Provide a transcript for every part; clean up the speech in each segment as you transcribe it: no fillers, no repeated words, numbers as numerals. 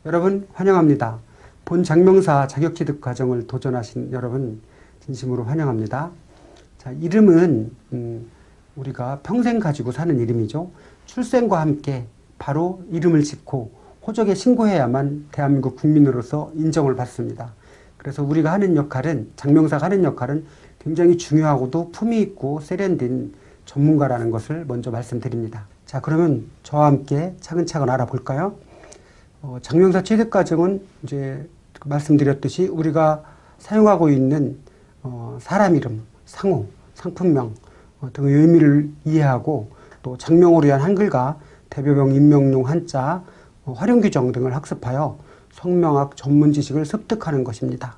여러분 환영합니다. 본 장명사 자격취득 과정을 도전하신 여러분 진심으로 환영합니다. 자, 이름은 우리가 평생 가지고 사는 이름이죠. 출생과 함께 바로 이름을 짓고 호적에 신고해야만 대한민국 국민으로서 인정을 받습니다. 그래서 우리가 하는 역할은, 장명사가 하는 역할은 굉장히 중요하고도 품위 있고 세련된 전문가라는 것을 먼저 말씀드립니다. 자, 그러면 저와 함께 차근차근 알아볼까요? 장명사 취득 과정은 이제 말씀드렸듯이 우리가 사용하고 있는 사람 이름, 상호, 상품명 등의 의미를 이해하고 또 장명으로 위한 한글과 대표명 임명용 한자, 활용 규정 등을 학습하여 성명학 전문 지식을 습득하는 것입니다.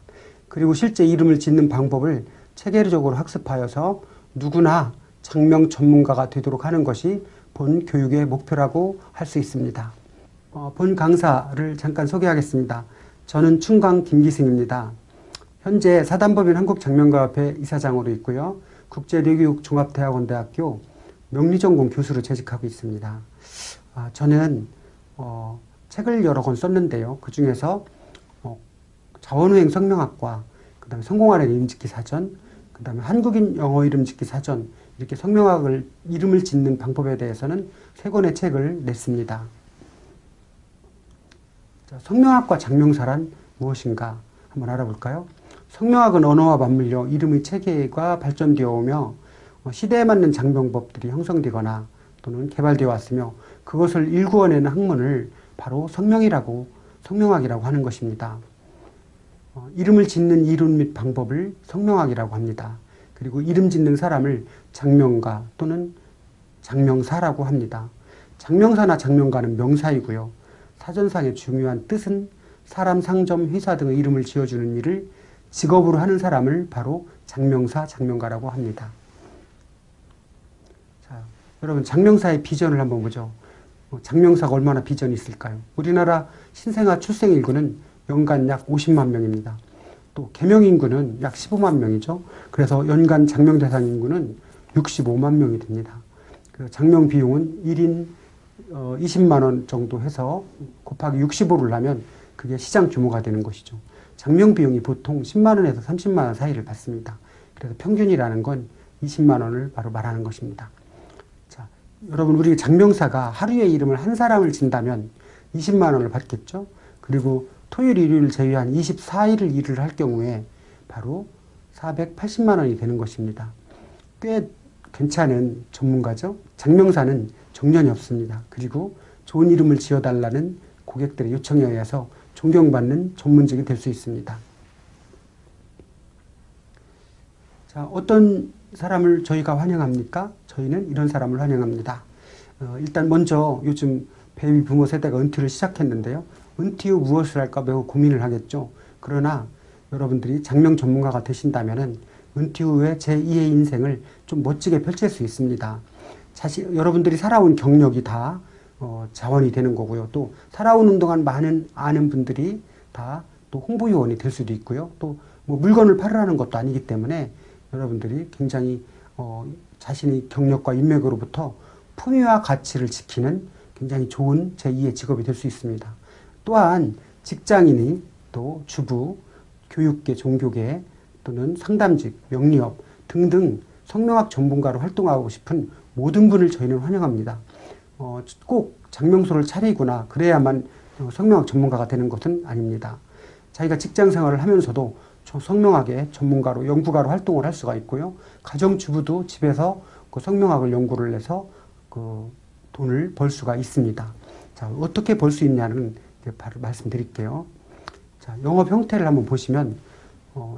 그리고 실제 이름을 짓는 방법을 체계적으로 학습하여서 누구나 장명 전문가가 되도록 하는 것이 본 교육의 목표라고 할 수 있습니다. 본 강사를 잠깐 소개하겠습니다. 저는 충강 김기승입니다. 현재 사단법인 한국장명가협회 이사장으로 있고요. 국제대교육종합대학원대학교 명리전공 교수로 재직하고 있습니다. 저는 책을 여러 권 썼는데요. 그 중에서 자원후행 성명학과, 그 다음에 성공하는 이름짓기 사전, 그 다음에 한국인 영어 이름짓기 사전, 이렇게 성명학을 이름을 짓는 방법에 대해서는 3권의 책을 냈습니다. 자, 성명학과 장명사란 무엇인가 한번 알아볼까요? 성명학은 언어와 맞물려 이름의 체계가 발전되어 오며 시대에 맞는 장명법들이 형성되거나 또는 개발되어 왔으며 그것을 일구어내는 학문을 바로 성명학이라고 하는 것입니다. 이름을 짓는 이론 및 방법을 성명학이라고 합니다. 그리고 이름 짓는 사람을 장명가 또는 장명사라고 합니다. 장명사나 장명가는 명사이고요. 사전상의 중요한 뜻은 사람, 상점, 회사 등의 이름을 지어주는 일을 직업으로 하는 사람을 바로 장명사, 장명가라고 합니다. 자, 여러분 장명사의 비전을 한번 보죠. 장명사가 얼마나 비전이 있을까요? 우리나라 신생아 출생 인구는 연간 약 50만 명입니다. 또 개명 인구는 약 15만 명이죠. 그래서 연간 장명 대상 인구는 65만 명이 됩니다. 그 장명 비용은 1인 20만 원 정도 해서 곱하기 65를 하면 그게 시장 규모가 되는 것이죠. 장명 비용이 보통 10만 원에서 30만 원 사이를 받습니다. 그래서 평균이라는 건 20만 원을 바로 말하는 것입니다. 자, 여러분 우리 장명사가 하루에 이름을 한 사람을 진다면 20만 원을 받겠죠. 그리고 토요일, 일요일 제외한 24일을 일을 할 경우에 바로 480만 원이 되는 것입니다. 꽤 괜찮은 전문가죠. 장명사는 정년이 없습니다. 그리고 좋은 이름을 지어달라는 고객들의 요청에 의해서 존경받는 전문직이 될 수 있습니다. 자, 어떤 사람을 저희가 환영합니까? 저희는 이런 사람을 환영합니다. 일단 먼저 요즘 베이비 부모 세대가 은퇴를 시작했는데요. 은퇴 후 무엇을 할까 매우 고민을 하겠죠. 그러나 여러분들이 장명 전문가가 되신다면 은퇴 후에 제2의 인생을 좀 멋지게 펼칠 수 있습니다. 여러분들이 살아온 경력이 다 자원이 되는 거고요. 또 살아오는 동안 많은 아는 분들이 다 또 홍보요원이 될 수도 있고요. 또 뭐 물건을 팔으라는 것도 아니기 때문에 여러분들이 굉장히 자신의 경력과 인맥으로부터 품위와 가치를 지키는 굉장히 좋은 제2의 직업이 될 수 있습니다. 또한 직장인이 또 주부, 교육계, 종교계 또는 상담직, 명리업 등등 성명학 전문가로 활동하고 싶은 모든 분을 저희는 환영합니다. 꼭 장명소를 차리거나 그래야만 성명학 전문가가 되는 것은 아닙니다. 자기가 직장 생활을 하면서도 성명학의 전문가로, 연구가로 활동을 할 수가 있고요. 가정주부도 집에서 그 성명학을 연구를 해서 그 돈을 벌 수가 있습니다. 자, 어떻게 벌 수 있냐는 바로 말씀드릴게요. 자, 영업 형태를 한번 보시면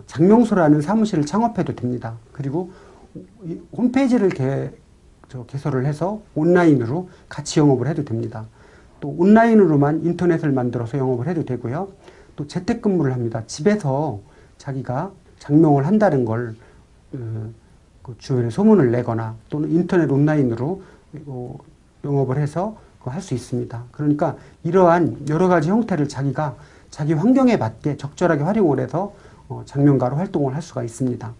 장명소라는 사무실을 창업해도 됩니다. 그리고 홈페이지를 개설을 해서 온라인으로 같이 영업을 해도 됩니다. 또 온라인으로만 인터넷을 만들어서 영업을 해도 되고요. 또 재택근무를 합니다. 집에서 자기가 장명을 한다는 걸 그 주변에 소문을 내거나 또는 인터넷 온라인으로 영업을 해서 할 수 있습니다. 그러니까 이러한 여러 가지 형태를 자기가 자기 환경에 맞게 적절하게 활용을 해서 장명가로 활동을 할 수가 있습니다.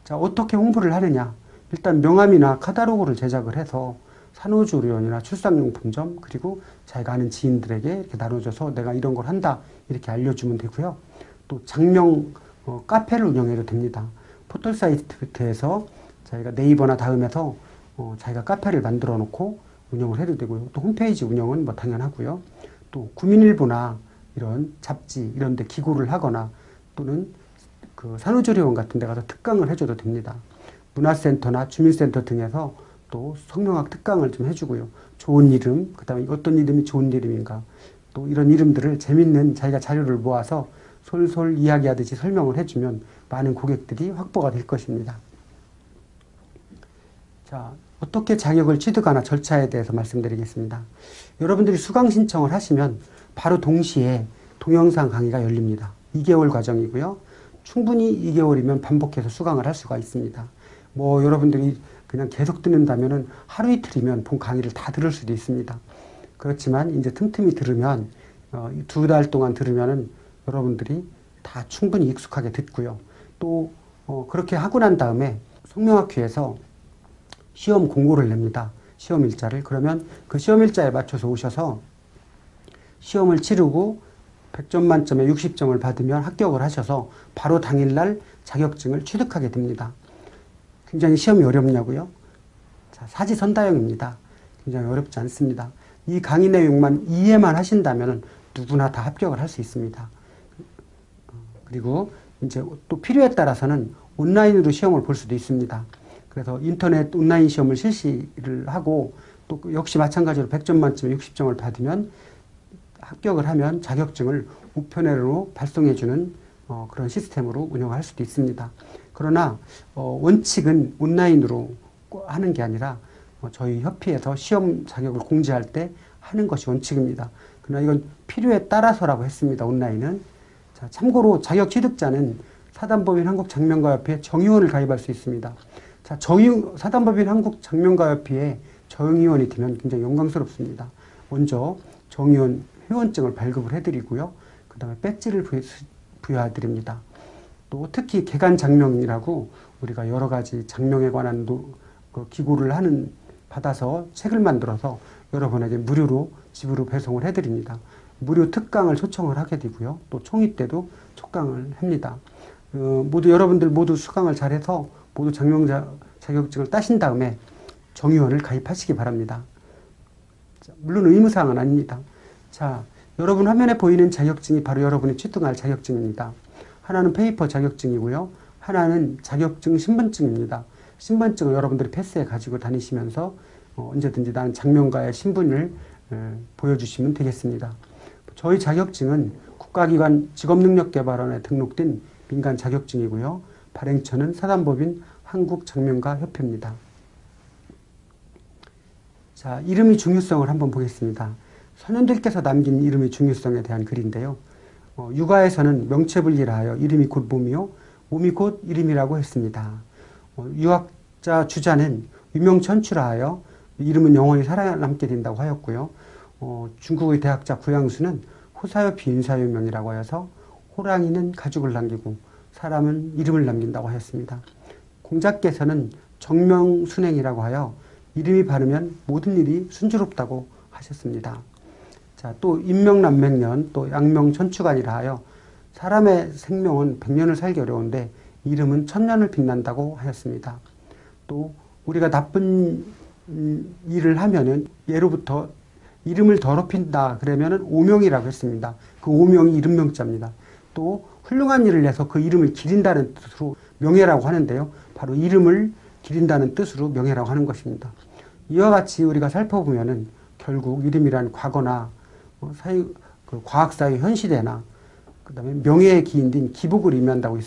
자, 어떻게 홍보를 하느냐? 일단 명함이나 카탈로그를 제작을 해서 산후조리원이나 출산용품점, 그리고 자기가 아는 지인들에게 이렇게 나눠줘서 내가 이런 걸 한다 이렇게 알려주면 되고요. 또 장명 카페를 운영해도 됩니다. 포털 사이트에서 자기가 네이버나 다음에서 자기가 카페를 만들어 놓고 운영을 해도 되고요. 또 홈페이지 운영은 뭐 당연하고요. 또 구민일보나 이런 잡지 이런 데 기고를 하거나 또는 그 산후조리원 같은 데 가서 특강을 해줘도 됩니다. 문화센터나 주민센터 등에서 또 성명학 특강을 좀 해주고요. 좋은 이름, 그 다음에 어떤 이름이 좋은 이름인가, 또 이런 이름들을 재밌는 자기가 자료를 모아서 솔솔 이야기하듯이 설명을 해주면 많은 고객들이 확보가 될 것입니다. 자, 어떻게 자격을 취득하나 절차에 대해서 말씀드리겠습니다. 여러분들이 수강 신청을 하시면 바로 동시에 동영상 강의가 열립니다. 2개월 과정이고요. 충분히 2개월이면 반복해서 수강을 할 수가 있습니다. 뭐 여러분들이 그냥 계속 듣는다면은 하루 이틀이면 본 강의를 다 들을 수도 있습니다. 그렇지만 이제 틈틈이 들으면 2달 동안 들으면은 여러분들이 다 충분히 익숙하게 듣고요. 또 그렇게 하고 난 다음에 성명학회에서 시험 공고를 냅니다. 시험 일자를. 그러면 그 시험 일자에 맞춰서 오셔서 시험을 치르고 100점 만점에 60점을 받으면 합격을 하셔서 바로 당일날 자격증을 취득하게 됩니다. 굉장히 시험이 어렵냐고요? 자, 사지선다형입니다. 굉장히 어렵지 않습니다. 이 강의 내용만 이해만 하신다면 누구나 다 합격을 할 수 있습니다. 그리고 이제 또 필요에 따라서는 온라인으로 시험을 볼 수도 있습니다. 그래서 인터넷 온라인 시험을 실시를 하고 또 역시 마찬가지로 100점 만점에 60점을 받으면 합격을 하면 자격증을 우편으로 발송해주는 그런 시스템으로 운영할 수도 있습니다. 그러나 원칙은 온라인으로 하는 게 아니라 저희 협회에서 시험 자격을 공지할 때 하는 것이 원칙입니다. 그러나 이건 필요에 따라서라고 했습니다. 온라인은. 자, 참고로 자격 취득자는 사단법인 한국장명가협회에 정의원을 가입할 수 있습니다. 자, 사단법인 한국장명가협회에 정의원이 되면 굉장히 영광스럽습니다. 먼저 정의원 회원증을 발급을 해드리고요. 그 다음에 배지를 부여해드립니다. 또 특히 개간장명이라고 우리가 여러 가지 장명에 관한 기고를 받아서 책을 만들어서 여러분에게 무료로 집으로 배송을 해드립니다. 무료 특강을 초청을 하게 되고요. 또 총회 때도 촉강을 합니다. 여러분들 모두 수강을 잘해서 모두 장명 자격증을 따신 다음에 정의원을 가입하시기 바랍니다. 물론 의무사항은 아닙니다. 자, 여러분 화면에 보이는 자격증이 바로 여러분이 취득할 자격증입니다. 하나는 페이퍼 자격증이고요. 하나는 자격증 신분증입니다. 신분증을 여러분들이 패스해 가지고 다니시면서 언제든지 나는 장명가의 신분을 보여주시면 되겠습니다. 저희 자격증은 국가기관 직업능력개발원에 등록된 민간 자격증이고요. 발행처는 사단법인 한국장명가협회입니다. 자, 이름의 중요성을 한번 보겠습니다. 선현들께서 남긴 이름의 중요성에 대한 글인데요. 유가에서는 명체분리라 하여 이름이 곧 몸이요 몸이 곧 이름이라고 했습니다. 유학자 주자는 유명천추라 하여 이름은 영원히 살아남게 된다고 하였고요. 중국의 대학자 구양수는 호사요 비인사유명이라고 하여서 호랑이는 가죽을 남기고 사람은 이름을 남긴다고 하였습니다. 공자께서는 정명순행이라고 하여 이름이 바르면 모든 일이 순조롭다고 하셨습니다. 자, 또 인명남백년, 또 양명천추간이라 하여 사람의 생명은 100년을 살기 어려운데 이름은 1000년을 빛난다고 하였습니다. 또 우리가 나쁜 일을 하면은 예로부터 이름을 더럽힌다 그러면은 오명이라고 했습니다. 그 오명이 이름명자입니다. 또 훌륭한 일을 해서 그 이름을 기린다는 뜻으로 명예라고 하는데요. 바로 이름을 기린다는 뜻으로 명예라고 하는 것입니다. 이와 같이 우리가 살펴보면은 결국 이름이란 과거나 과학사의 현시대나 그 다음에 명예의 기인인 기복을 의미한다고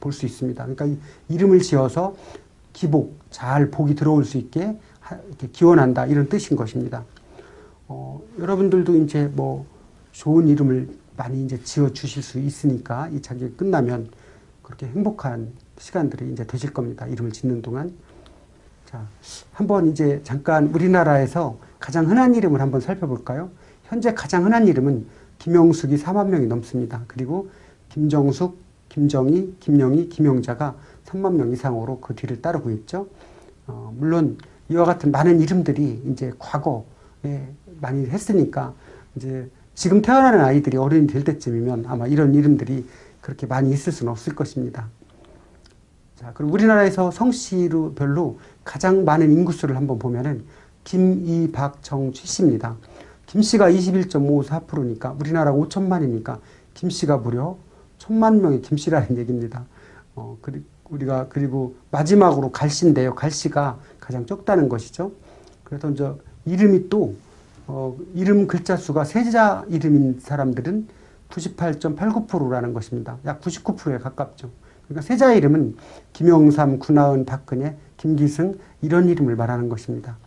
볼 수 있습니다. 그러니까 이름을 지어서 기복, 잘 복이 들어올 수 있게 이렇게 기원한다 이런 뜻인 것입니다. 여러분들도 이제 뭐 좋은 이름을 많이 이제 지어 주실 수 있으니까 이 자격이 끝나면 그렇게 행복한 시간들이 이제 되실 겁니다. 이름을 짓는 동안. 자, 한번 이제 잠깐 우리나라에서 가장 흔한 이름을 한번 살펴볼까요? 현재 가장 흔한 이름은 김영숙이 4만 명이 넘습니다. 그리고 김정숙, 김정희, 김영희, 김영자가 3만 명 이상으로 그 뒤를 따르고 있죠. 물론 이와 같은 많은 이름들이 이제 과거에 많이 했으니까 이제 지금 태어나는 아이들이 어른이 될 때쯤이면 아마 이런 이름들이 그렇게 많이 있을 수는 없을 것입니다. 자, 그리고 우리나라에서 성씨별로 가장 많은 인구수를 한번 보면은 김, 이, 박, 정, 최씨입니다. 김씨가 21.54%니까 우리나라가 5천만이니까 김씨가 무려 1,000만 명의 김씨라는 얘기입니다. 그리고 마지막으로 갈씨인데요. 갈씨가 가장 적다는 것이죠. 그래서 이제 이름이 또 이름 글자 수가 세자 이름인 사람들은 98.89%라는 것입니다. 약 99%에 가깝죠. 그러니까 세자 이름은 김영삼, 구나은, 박근혜, 김기승 이런 이름을 말하는 것입니다.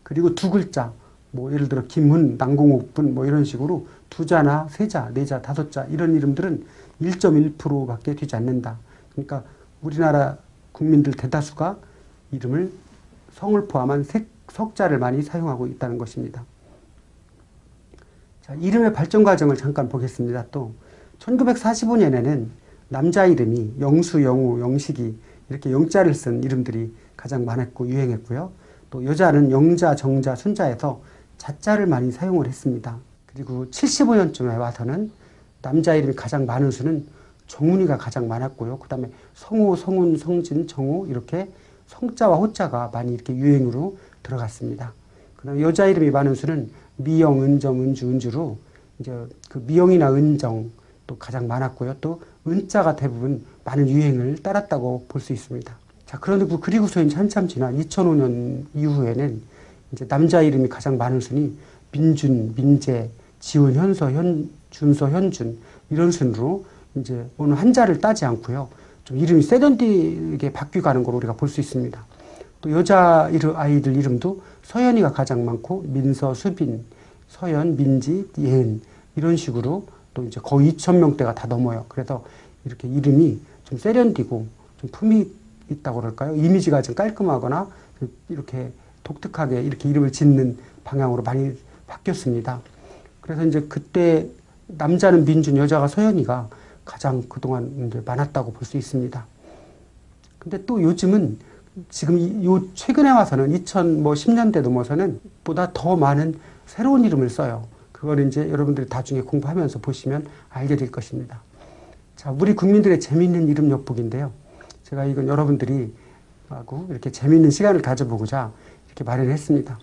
그리고 두 글자, 뭐 예를 들어 김훈, 남공옥분 뭐 이런 식으로 두 자나 세 자, 네 자, 다섯 자 이런 이름들은 1.1%밖에 되지 않는다. 그러니까 우리나라 국민들 대다수가 이름을 성을 포함한 석자를 많이 사용하고 있다는 것입니다. 자, 이름의 발전 과정을 잠깐 보겠습니다. 또 1945년에는 남자 이름이 영수, 영우, 영식이 이렇게 영자를 쓴 이름들이 가장 많았고 유행했고요. 또 여자는 영자, 정자, 순자에서 자자를 많이 사용을 했습니다. 그리고 75년쯤에 와서는 남자 이름이 가장 많은 수는 정훈이가 가장 많았고요. 그 다음에 성우, 성운, 성진, 정우 이렇게 성자와 호자가 많이 이렇게 유행으로 들어갔습니다. 그 다음에 여자 이름이 많은 수는 미영, 은정, 은주, 은주로 이제 그 미영이나 은정 또 가장 많았고요. 또 은자가 대부분 많은 유행을 따랐다고 볼 수 있습니다. 자, 그런데 그리고서 한참 지난 2005년 이후에는 이제 남자 이름이 가장 많은 순이 민준, 민재, 지훈, 현서, 준서, 현준 이런 순으로 이제 어느 한자를 따지 않고요. 좀 이름이 세련되게 바뀌어가는 걸 우리가 볼 수 있습니다. 또 여자 아이들 이름도 서연이가 가장 많고 민서, 수빈, 서연, 민지, 예은 이런 식으로 또 이제 거의 2,000명대가 다 넘어요. 그래서 이렇게 이름이 좀 세련되고 좀 품이 있다고 그럴까요? 이미지가 좀 깔끔하거나 이렇게 독특하게 이렇게 이름을 짓는 방향으로 많이 바뀌었습니다. 그래서 이제 그때 남자는 민준, 여자가 서연이가 가장 그동안 이제 많았다고 볼 수 있습니다. 근데 또 요즘은 지금 요 최근에 와서는 2010년대 넘어서는 보다 더 많은 새로운 이름을 써요. 그걸 이제 여러분들이 나중에 공부하면서 보시면 알게 될 것입니다. 자, 우리 국민들의 재미있는 이름 엿보기인데요. 제가 이건 여러분들이 하고 이렇게 재미있는 시간을 가져보고자 이렇게 마련했습니다.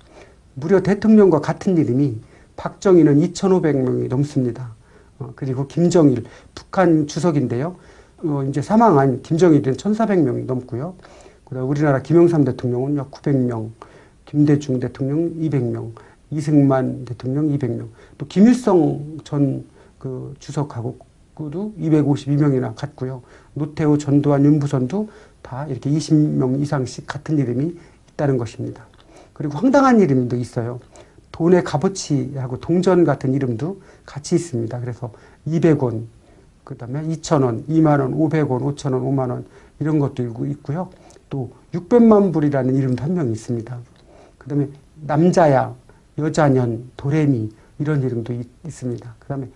무려 대통령과 같은 이름이 박정희는 2,500명이 넘습니다. 그리고 김정일, 북한 주석인데요. 이제 사망한 김정일은 1,400명이 넘고요. 그다음 우리나라 김영삼 대통령은 약 900명, 김대중 대통령 200명, 이승만 대통령 200명, 또 김일성 전 그 주석하고도 252명이나 같고요. 노태우, 전두환, 윤부선도 다 이렇게 20명 이상씩 같은 이름이 있다는 것입니다. 그리고 황당한 이름도 있어요. 돈의 값어치하고 동전 같은 이름도 같이 있습니다. 그래서 200원, 그 다음에 2,000원, 2만원, 500원, 5,000원, 5만원 이런 것도 있고요. 또 600만 불이라는 이름도 한 명 있습니다. 그 다음에 남자야, 여자년, 도레미 이런 이름도 있습니다. 그 다음에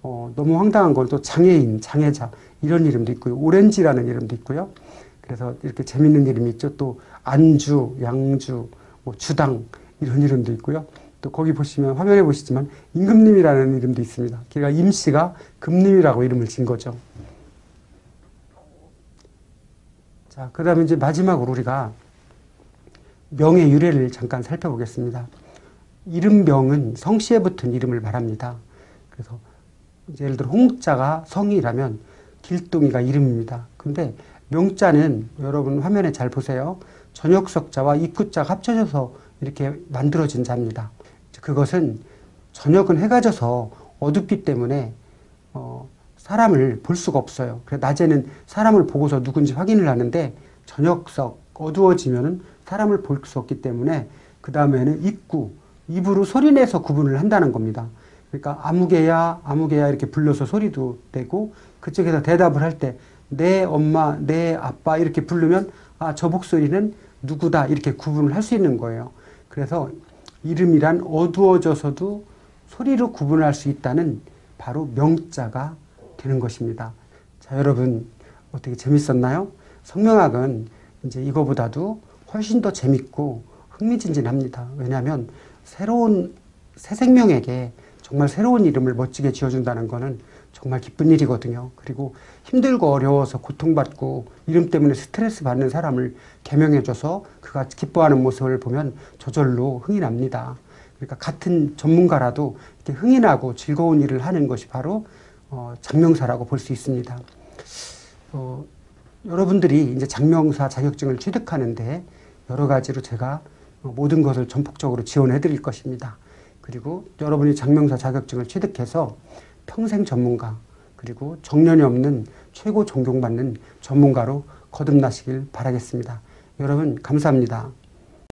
너무 황당한 걸 또 장애인, 장애자 이런 이름도 있고요. 오렌지라는 이름도 있고요. 그래서 이렇게 재밌는 이름이 있죠. 또 안주, 양주, 뭐 주당 이런 이름도 있고요. 또 거기 보시면 화면에 보시지만 임금님이라는 이름도 있습니다. 걔가 임씨가 금님이라고 이름을 진 거죠. 자, 그 다음에 이제 마지막으로 우리가 명의 유래를 잠깐 살펴보겠습니다. 이름명은 성씨에 붙은 이름을 말합니다. 그래서 예를 들어 홍자가 성이라면 길동이가 이름입니다. 근데 명자는 여러분 화면에 잘 보세요. 전역석자와 입구자가 합쳐져서 이렇게 만들어진 자입니다. 그것은 저녁은 해가 져서 어둡기 때문에 사람을 볼 수가 없어요. 그래서 낮에는 사람을 보고서 누군지 확인을 하는데 저녁석 어두워지면은 사람을 볼 수 없기 때문에 그 다음에는 입으로 소리내서 구분을 한다는 겁니다. 그러니까 아무개야 아무개야 이렇게 불러서 소리도 내고 그쪽에서 대답을 할 때 내 엄마 내 아빠 이렇게 부르면 아, 저 목소리는 누구다 이렇게 구분을 할 수 있는 거예요. 그래서 이름이란 어두워져서도 소리로 구분할 수 있다는 바로 명자가 되는 것입니다. 자, 여러분 어떻게 재밌었나요? 성명학은 이제 이거보다도 훨씬 더 재밌고 흥미진진합니다. 왜냐하면 새 생명에게 정말 새로운 이름을 멋지게 지어준다는 것은 정말 기쁜 일이거든요. 그리고 힘들고 어려워서 고통받고 이름 때문에 스트레스 받는 사람을 개명해줘서 그가 기뻐하는 모습을 보면 저절로 흥이 납니다. 그러니까 같은 전문가라도 이렇게 흥이 나고 즐거운 일을 하는 것이 바로 장명사라고 볼 수 있습니다. 여러분들이 이제 장명사 자격증을 취득하는데 여러 가지로 제가 모든 것을 전폭적으로 지원해 드릴 것입니다. 그리고 여러분이 장명사 자격증을 취득해서 평생 전문가, 그리고 정년이 없는 최고 존경받는 전문가로 거듭나시길 바라겠습니다. 여러분 감사합니다.